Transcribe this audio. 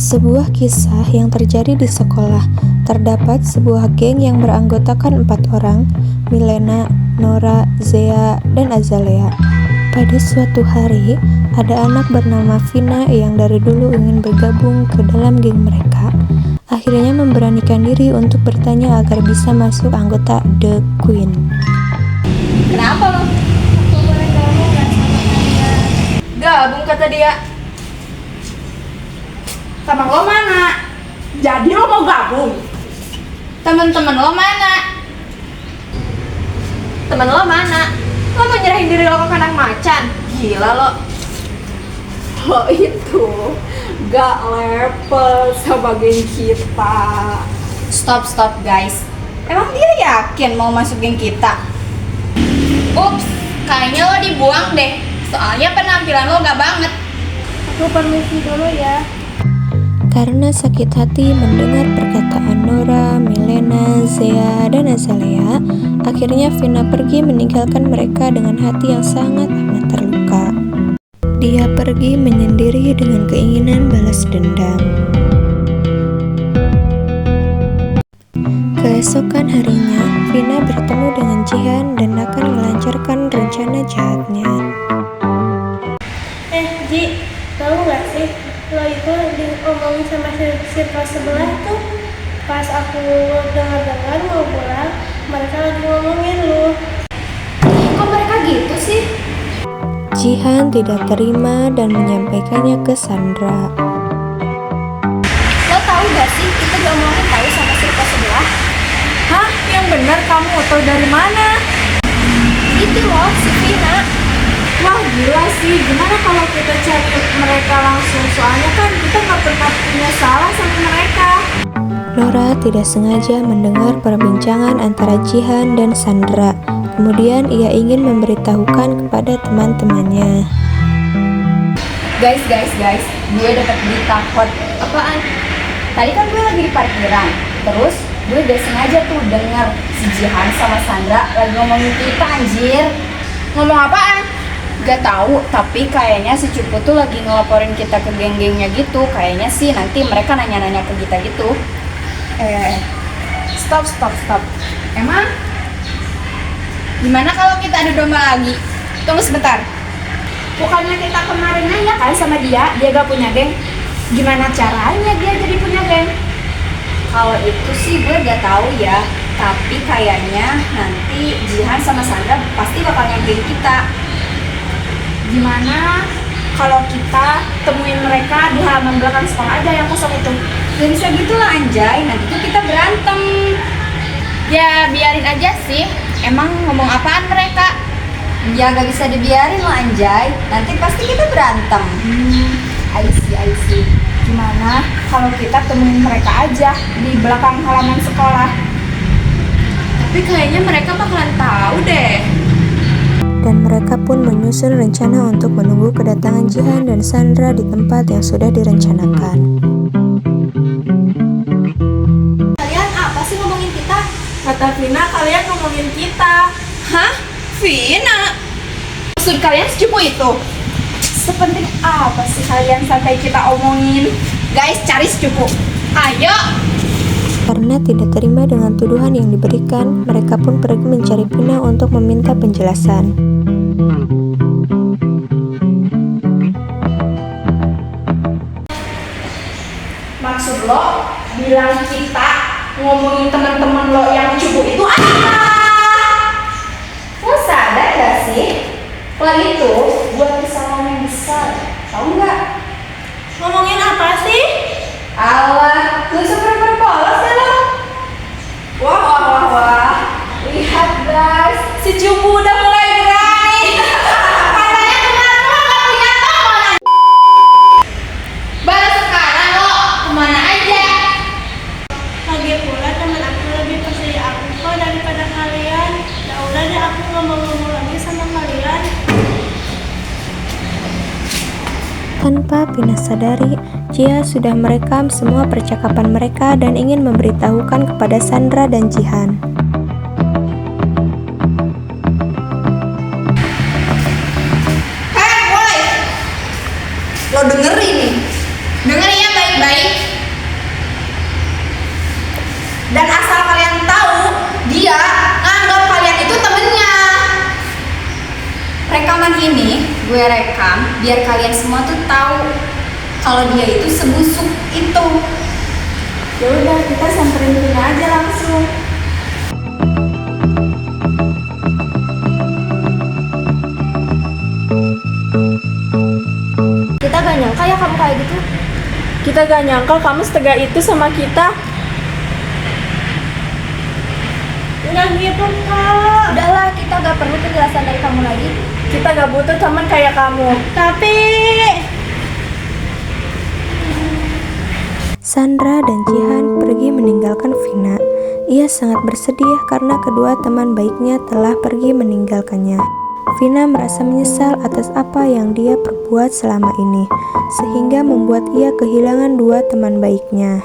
Sebuah kisah yang terjadi di sekolah. Terdapat sebuah geng yang beranggotakan 4 orang, Milena, Nora, Zea, dan Azalea. Pada suatu hari, ada anak bernama Vina yang dari dulu ingin bergabung ke dalam geng mereka. Akhirnya memberanikan diri untuk bertanya agar bisa masuk anggota The Queen. Kenapa lo? Aku boleh gabung gak sama kalian? Gabung kata dia. Teman lo mana? Jadi lo mau gabung? Temen-temen lo mana? Temen lo mana? Lo mau nyerahin diri lo ke kandang macan? Gila lo. Lo itu gak level sama geng kita. Stop guys. Emang dia yakin mau masuk geng kita? Ups, kayaknya lo dibuang deh. Soalnya penampilan lo gak banget. Aku permisi dulu ya. Karena sakit hati mendengar perkataan Nora, Milena, Zea, dan Azalea, akhirnya Vina pergi meninggalkan mereka dengan hati yang sangat amat terluka. Dia pergi menyendiri dengan keinginan balas dendam. Keesokan harinya, Vina bertemu dengan Jihan dan akan melancarkan rencana jahatnya. Ji, tahu gak sih? Lo itu diomongin sama circle sebelah tuh. Pas aku dengar mau pulang, mereka lagi ngomongin lo. Kok mereka gitu sih? Jihan tidak terima dan menyampaikannya ke Sandra. Lo tahu gak sih kita diomongin tahu sama circle sebelah? Hah? Yang benar kamu tahu dari mana? Itu loh si Vina. Wah gila sih, gimana kalau kita cari mereka langsung? Soalnya kan kita gak pernah punya salah sama mereka. Nora tidak sengaja mendengar perbincangan antara Jihan dan Sandra. Kemudian ia ingin memberitahukan kepada teman-temannya. Guys, gue dapat berita hot. Apaan? Tadi kan gue lagi di parkiran. Terus gue udah sengaja tuh denger si Jihan sama Sandra lagi ngomongin kita anjir. Ngomong apaan? Gak tahu, tapi kayaknya si Cupu tuh lagi ngelaporin kita ke geng-gengnya gitu. Kayaknya sih nanti mereka nanya-nanya ke kita gitu. Stop. Emang? Gimana kalau kita adu domba lagi? Tunggu sebentar. Bukannya kita kemarin nanya kan sama dia gak punya geng. Gimana caranya dia jadi punya geng? Kalau itu sih gue gak tahu ya. Tapi kayaknya nanti Jihan sama Sandra pasti bakal nyamperin kita. Gimana kalau kita temuin mereka di halaman belakang sekolah aja yang kosong itu? Gak bisa gitu lah anjay, nanti tuh kita berantem. Ya biarin aja sih. Emang ngomong apaan mereka? Ya gak bisa dibiarin lah anjay. Nanti pasti kita berantem. I see. Gimana kalau kita temuin mereka aja di belakang halaman sekolah? Tapi kayaknya mereka bakalan tahu deh. Dan mereka pun menyusun rencana untuk menunggu kedatangan Jihan dan Sandra di tempat yang sudah direncanakan. Kalian apa sih ngomongin kita? Kata Vina kalian ngomongin kita. Hah? Vina? Maksud kalian secupu itu? Sepenting apa sih kalian sampai kita omongin? Guys, cari secupu. Ayo! Karena tidak terima dengan tuduhan yang diberikan, mereka pun pergi mencari Vina untuk meminta penjelasan. Maksud lo bilang kita ngomongin teman-teman lo yang cupu itu apa? Lo sadar gak sih? Lo itu buat kesalahan yang besar. Tahu nggak? Ngomongin apa sih? Allah, lu super polos ya lo? Wah. Lihat guys, si cupu udah mulai berani. Katanya kemarin lo gak punya teman. Baru sekarang lo kemana aja? Lagi pula teman aku lebih percaya aku kok daripada kalian. Ya udah deh, aku nggak mau ngomong lagi sama kalian. Tanpa Vina sadari, Jia sudah merekam semua percakapan mereka dan ingin memberitahukan kepada Sandra dan Jihan. Hei, boy! Lo dengerin nih. Dengerin ya baik-baik. rekaman ini gue rekam biar kalian semua tuh tahu kalau dia itu sebusuk itu. Ya udah, kita samperin Vina aja langsung. Kita gak nyangka ya kamu kayak gitu. Kita gak nyangka kamu setega itu sama kita. Nggak gitu kak. Udahlah, kita gak perlu penjelasan dari kamu lagi. Kita gak butuh teman kayak kamu. Tapi Sandra dan Jihan pergi meninggalkan Vina. Ia sangat bersedih karena kedua teman baiknya telah pergi meninggalkannya. Vina merasa menyesal atas apa yang dia perbuat selama ini, sehingga membuat ia kehilangan dua teman baiknya.